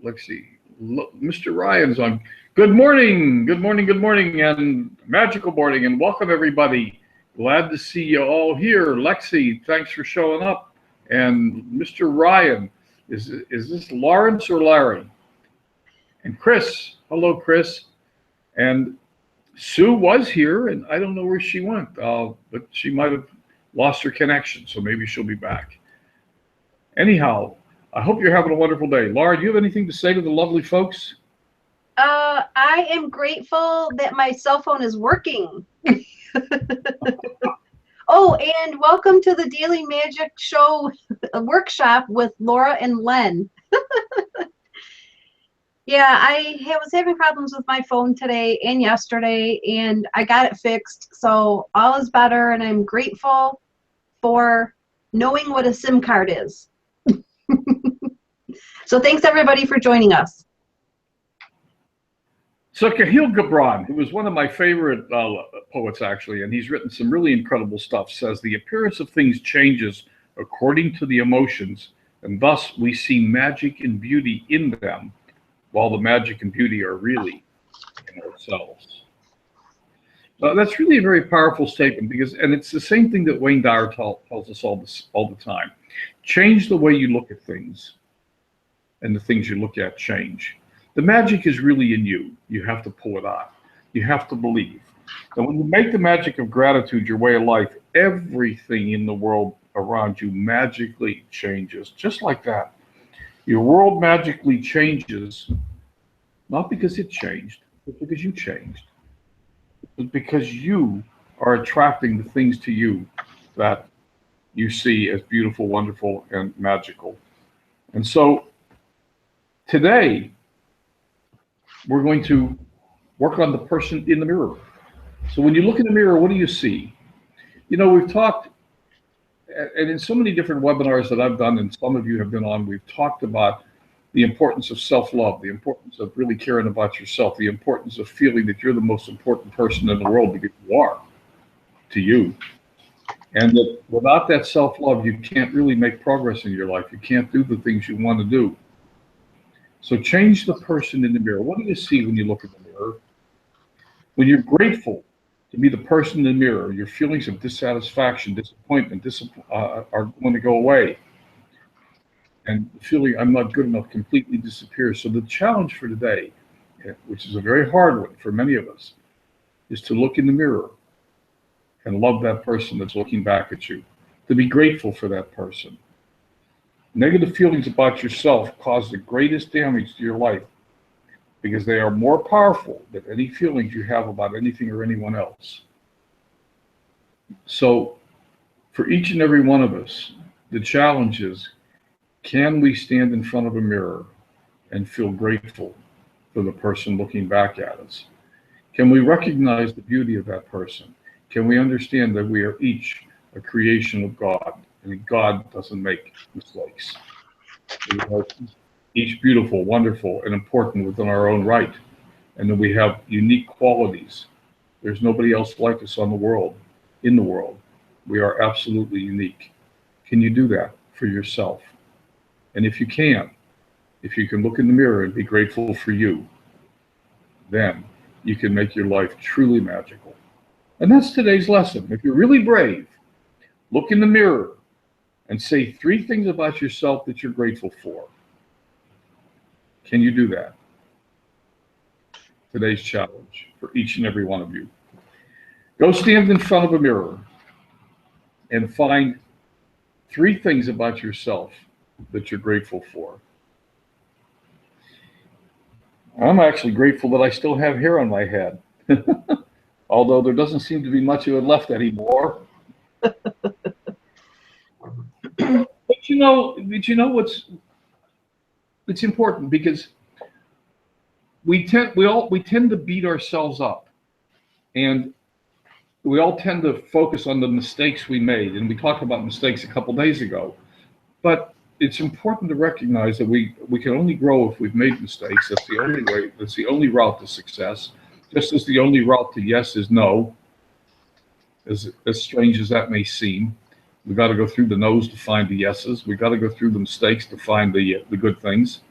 let's see. Mr. Ryan's on. Good morning, good morning, good morning, and magical morning, and welcome everybody. Glad to see you all here. Lexi, thanks for showing up. And Mr. Ryan, is this Lawrence or Larry? And Chris, hello, Chris. And Sue was here, and I don't know where she went, but she might have lost her connection, so maybe she'll be back. Anyhow, I hope you're having a wonderful day. Laura, do you have anything to say to the lovely folks? I am grateful that my cell phone is working. Oh, and welcome to the Daily Magic Show workshop with Laura and Len. Yeah, I was having problems with my phone today and yesterday, and I got it fixed. So all is better, and I'm grateful for knowing what a SIM card is. So thanks everybody for joining us. So Kahlil Gibran, who is one of my favorite poets actually, and he's written some really incredible stuff, says the appearance of things changes according to the emotions, and thus we see magic and beauty in them, while the magic and beauty are really in ourselves. That's really a very powerful statement and it's the same thing that Wayne Dyer tells us all the time. Change the way you look at things, and the things you look at change. The magic is really in you. You have to pull it out. You have to believe. And when you make the magic of gratitude your way of life, everything in the world around you magically changes, just like that. Your world magically changes, not because it changed, but because you changed. It's because you are attracting the things to you that you see as beautiful, wonderful, and magical. And so today, we're going to work on the person in the mirror. So when you look in the mirror, what do you see? You know, we've talked, and in so many different webinars that I've done, and some of you have been on, we've talked about the importance of self-love, the importance of really caring about yourself, the importance of feeling that you're the most important person in the world, because you are, to you. And that without that self-love, you can't really make progress in your life. You can't do the things you want to do. So change the person in the mirror. What do you see when you look in the mirror? When you're grateful to be the person in the mirror, your feelings of dissatisfaction, disappointment, are going to go away. And the feeling I'm not good enough completely disappears. So the challenge for today, which is a very hard one for many of us, is to look in the mirror and love that person that's looking back at you, to be grateful for that person. Negative feelings about yourself cause the greatest damage to your life because they are more powerful than any feelings you have about anything or anyone else. So for each and every one of us, the challenge is, can we stand in front of a mirror and feel grateful for the person looking back at us? Can we recognize the beauty of that person? Can we understand that we are each a creation of God, and God doesn't make mistakes? We are each beautiful, wonderful, and important within our own right, and that we have unique qualities. There's nobody else like us in the world. We are absolutely unique. Can you do that for yourself? And if you can look in the mirror and be grateful for you, then you can make your life truly magical. And that's today's lesson. If you're really brave, look in the mirror and say 3 things about yourself that you're grateful for. Can you do that? Today's challenge for each and every one of you. Go stand in front of a mirror and find 3 things about yourself that you're grateful for. I'm actually grateful that I still have hair on my head, although there doesn't seem to be much of it left anymore. But you know it's important because we tend to beat ourselves up, and we all tend to focus on the mistakes we made, and we talked about mistakes a couple days ago. But it's important to recognize that we can only grow if we've made mistakes. That's the only way. That's the only route to success. Just as the only route to yes is no. As strange as that may seem, we got to go through the no's to find the yeses. We got to go through the mistakes to find the good things.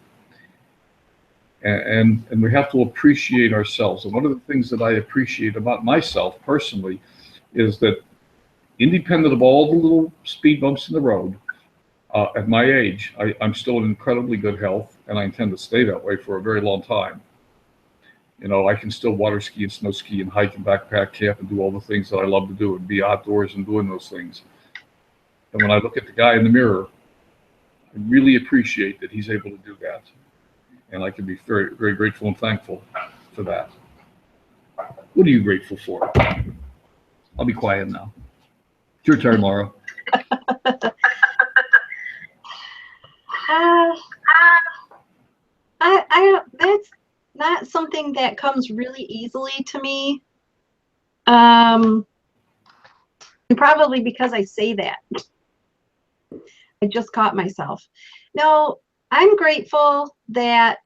and we have to appreciate ourselves. And one of the things that I appreciate about myself personally is that, independent of all the little speed bumps in the road, at my age, I'm still in incredibly good health, and I intend to stay that way for a very long time. You know, I can still water ski and snow ski and hike and backpack camp and do all the things that I love to do and be outdoors and doing those things. And when I look at the guy in the mirror, I really appreciate that he's able to do that. And I can be very, very grateful and thankful for that. What are you grateful for? I'll be quiet now. It's your turn, Laura. That's not something that comes really easily to me. And probably because I say that. I just caught myself. No, I'm grateful that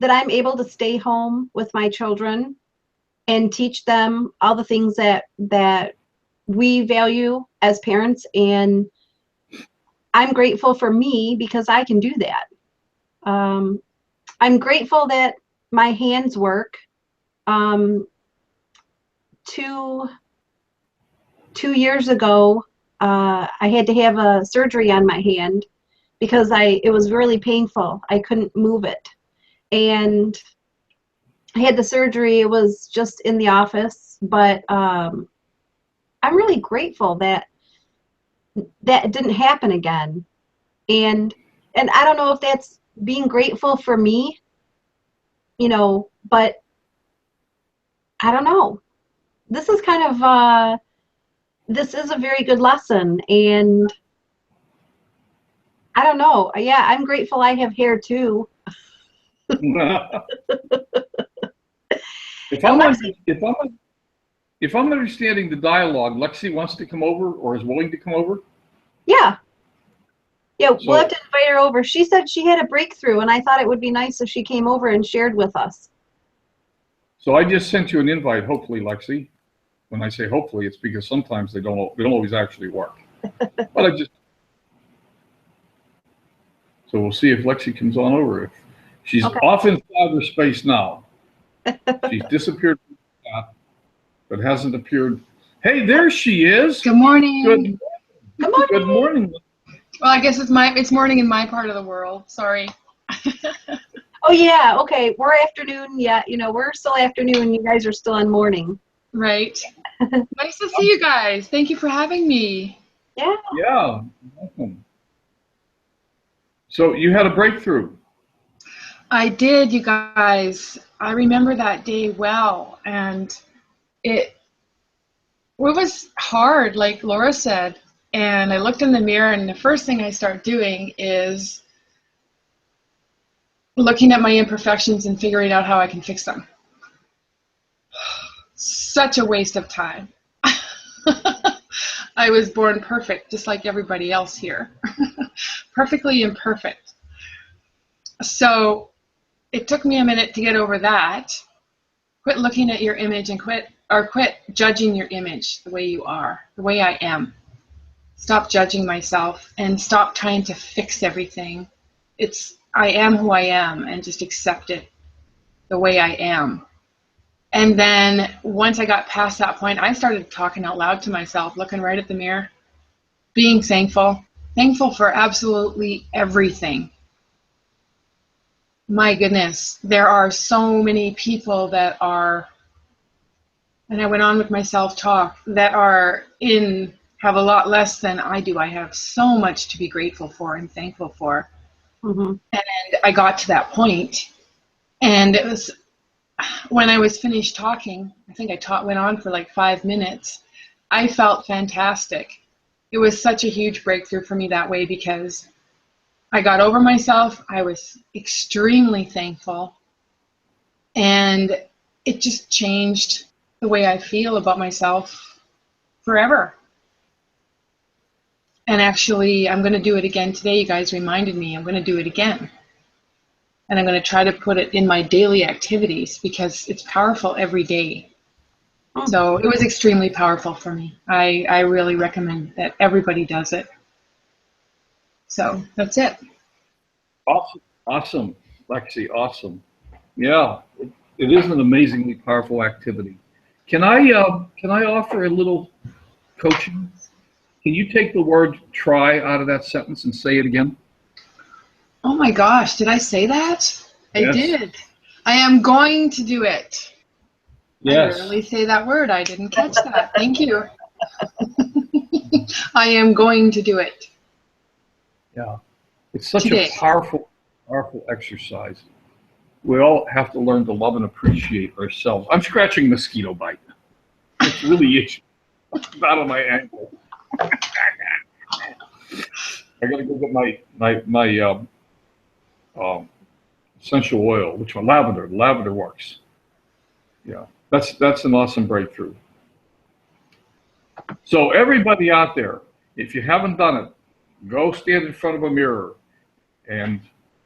I'm able to stay home with my children and teach them all the things that we value as parents, and I'm grateful for me because I can do that. I'm grateful that my hands work. 2 years ago, I had to have a surgery on my hand because it was really painful. I couldn't move it. And I had the surgery. It was just in the office, but I'm really grateful that didn't happen again. And I don't know if that's being grateful for me, you know, but I don't know. This is kind of this is a very good lesson, and I don't know. Yeah, I'm grateful I have hair too. If I'm understanding the dialogue, Lexi wants to come over or is willing to come over. Yeah, we'll have to invite her over. She said she had a breakthrough, and I thought it would be nice if she came over and shared with us. So I just sent you an invite. Hopefully, Lexi. When I say hopefully, it's because sometimes they don't always actually work. But so we'll see if Lexi comes on over. She's off in cyberspace now. She's disappeared from the chat, but hasn't appeared. Hey, there she is. Good morning. Good morning. Good morning. Well, I guess it's morning in my part of the world. Sorry. Oh yeah, okay. We're afternoon. Yeah, we're still afternoon. You guys are still in morning. Right. Nice to see you guys. Thank you for having me. Yeah. Yeah. Welcome. So you had a breakthrough. I did, you guys. I remember that day well, and it was hard, like Laura said. And I looked in the mirror, and the first thing I start doing is looking at my imperfections and figuring out how I can fix them. Such a waste of time. I was born perfect, just like everybody else here. Perfectly imperfect. So it took me a minute to get over that. Quit looking at your image and quit judging your image the way you are, the way I am. Stop judging myself and stop trying to fix everything. I am who I am, and just accept it the way I am. And then once I got past that point, I started talking out loud to myself, looking right at the mirror, being thankful for absolutely everything. My goodness, there are so many people that are, and I went on with my self-talk, that have a lot less than I do. I have so much to be grateful for and thankful for. Mm-hmm. And I got to that point, and it was, when I was finished talking, I think I went on for like 5 minutes. I felt fantastic. It was such a huge breakthrough for me that way because I got over myself. I was extremely thankful, and it just changed the way I feel about myself forever. And actually, I'm going to do it again today. You guys reminded me. I'm going to do it again. And I'm going to try to put it in my daily activities because it's powerful every day. So it was extremely powerful for me. I really recommend that everybody does it. So that's it. Awesome, Lexi. Awesome. Yeah, it is an amazingly powerful activity. Can I offer a little coaching? Can you take the word try out of that sentence and say it again? Oh my gosh, did I say that? I Yes. did. I am going to do it. I Yes. rarely say that word. I didn't catch that. Thank you. I am going to do it Yeah. It's such a today. powerful, powerful exercise. We all have to learn to love and appreciate ourselves. I'm scratching mosquito bite. It's really itchy. It's out of my ankle. I gotta go get my essential oil, which one? Lavender. Lavender works. Yeah, that's an awesome breakthrough. So everybody out there, if you haven't done it, go stand in front of a mirror and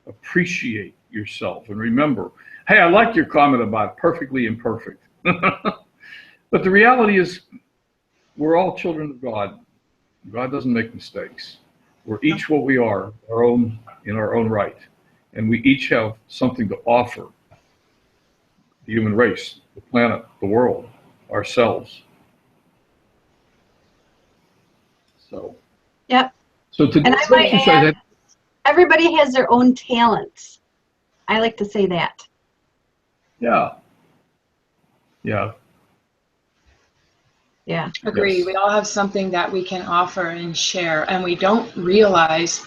appreciate yourself. And remember, hey, I like your comment about perfectly imperfect. But the reality is, we're all children of God. God doesn't make mistakes. We're each what we are, in our own right, and we each have something to offer the human race, the planet, the world, ourselves. So, Yep. so And I today's might exercise. add, everybody has their own talents. I like to say that. Yeah, yeah, Yeah. Agree. yes. We all have something that we can offer and share, and we don't realize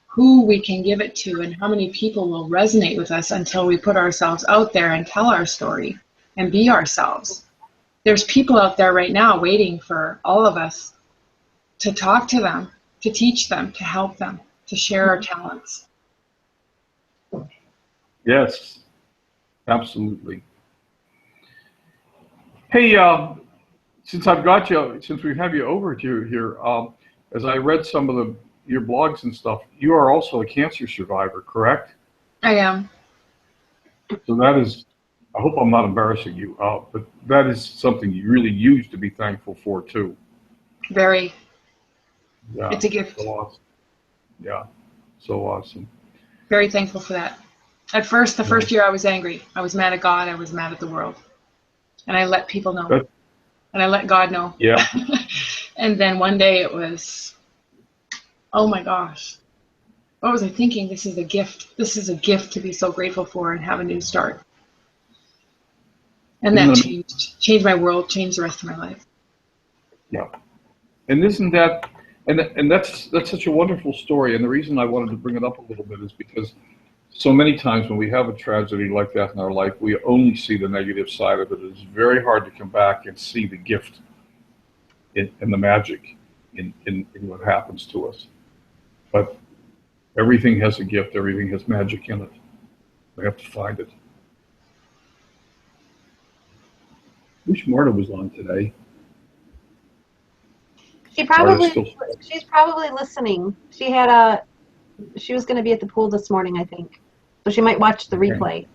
who we can give it to and how many people will resonate with us until we put ourselves out there and tell our story and be ourselves. There's people out there right now waiting for all of us to talk to them, to teach them, to help them, to share our talents. Yes, absolutely. Hey, since we have you over here, as I read some of your blogs and stuff, you are also a cancer survivor, correct? I am. So that is, I hope I'm not embarrassing you, but that is something you really use to be thankful for too. Very. Yeah, It's a gift. so awesome. Yeah, so awesome. Very thankful for that. At first, the Yeah. first year I was angry. I was mad at God. I was mad at the world. And I let people know. That- And I let God know. yeah, And then one day it was, oh my gosh, what was I thinking? This is a gift. This is a gift to be so grateful for and have a new start. And that Isn't it- changed my world, changed the rest of my life. yeah. And isn't that, and that's such a wonderful story. And the reason I wanted to bring it up a little bit is because so many times when we have a tragedy like that in our life, we only see the negative side of it. It's very hard to come back and see the gift in the magic in what happens to us. But everything has a gift, everything has magic in it. We have to find it. Wish Marta was on today. Marta's still, She's probably listening. She was going to be at the pool this morning, I think. So she might watch the Okay. replay.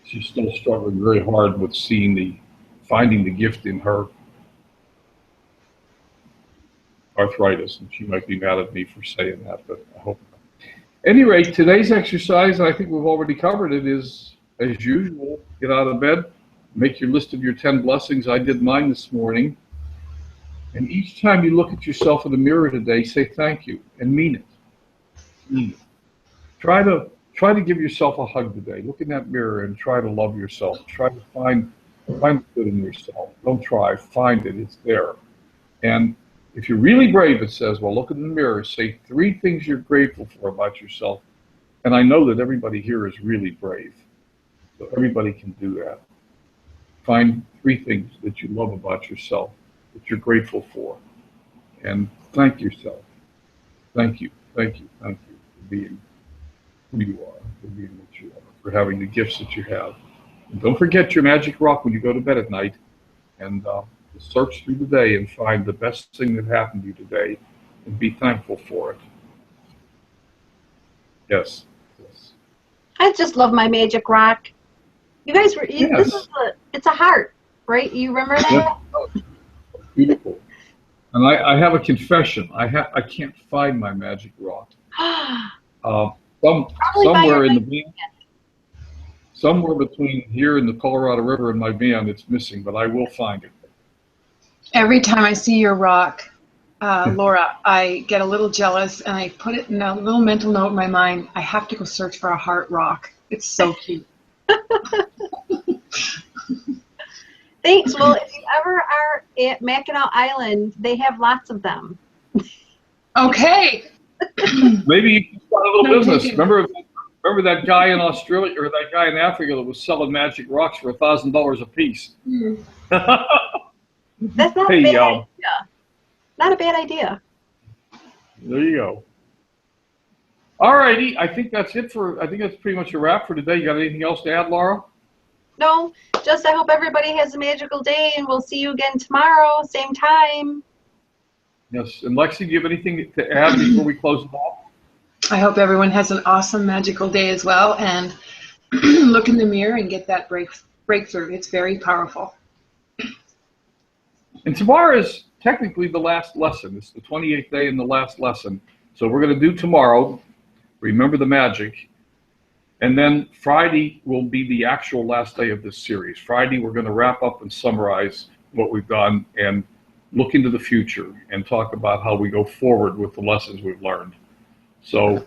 she's still struggling very hard with finding the gift in her arthritis, and she might be mad at me for saying that, but I hope not. Any rate, today's exercise, I think we've already covered it, is as usual, get out of bed, make your list of your 10 blessings. I did mine this morning. And each time you look at yourself in the mirror today, say thank you and mean it. Mean it. Try to give yourself a hug today. Look in that mirror and try to love yourself. Try to find the good in yourself. Don't try, find it. It's there. And if you're really brave, it says, well, look in the mirror, say 3 things you're grateful for about yourself. And I know that everybody here is really brave. So everybody can do that. Find 3 things that you love about yourself, that you're grateful for, and thank yourself. Thank you, thank you, thank you for being who you are, for being what you are, for having the gifts that you have. And don't forget your magic rock when you go to bed at night, and search through the day and find the best thing that happened to you today, and be thankful for it. Yes. Yes. I just love my magic rock. You guys were, Yes. it's a heart, right? You remember that? Yes. Beautiful. And I have a confession. I can't find my magic rock. Probably by somewhere your in the van, somewhere between here and the Colorado River in my van, it's missing, but I will find it. Every time I see your rock, Laura, I get a little jealous and I put it in a little mental note in my mind. I have to go search for a heart rock. It's so cute. Thanks. Well, if you ever are at Mackinac Island, they have lots of them. Okay. Maybe you can start a little No business. taking. Remember that guy in Australia or that guy in Africa that was selling magic rocks for $1,000 a piece? That's not Hey, a bad idea. Not a bad idea. there you go. All righty, I think that's pretty much a wrap for today. You got anything else to add, Laura? No, just I hope everybody has a magical day, and we'll see you again tomorrow, same time. Yes. And Lexi, do you have anything to add before we close it off? I hope everyone has an awesome, magical day as well. And look in the mirror and get that breakthrough. It's very powerful. And tomorrow is technically the last lesson. It's the 28th day and the last lesson. So we're going to do tomorrow, Remember the Magic. And then Friday will be the actual last day of this series. Friday, we're going to wrap up and summarize what we've done and look into the future and talk about how we go forward with the lessons we've learned. So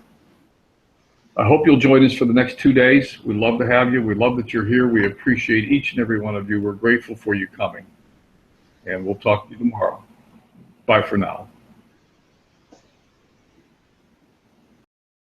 I hope you'll join us for the next 2 days. We'd love to have you. We love that you're here. We appreciate each and every one of you. We're grateful for you coming. And we'll talk to you tomorrow. Bye for now.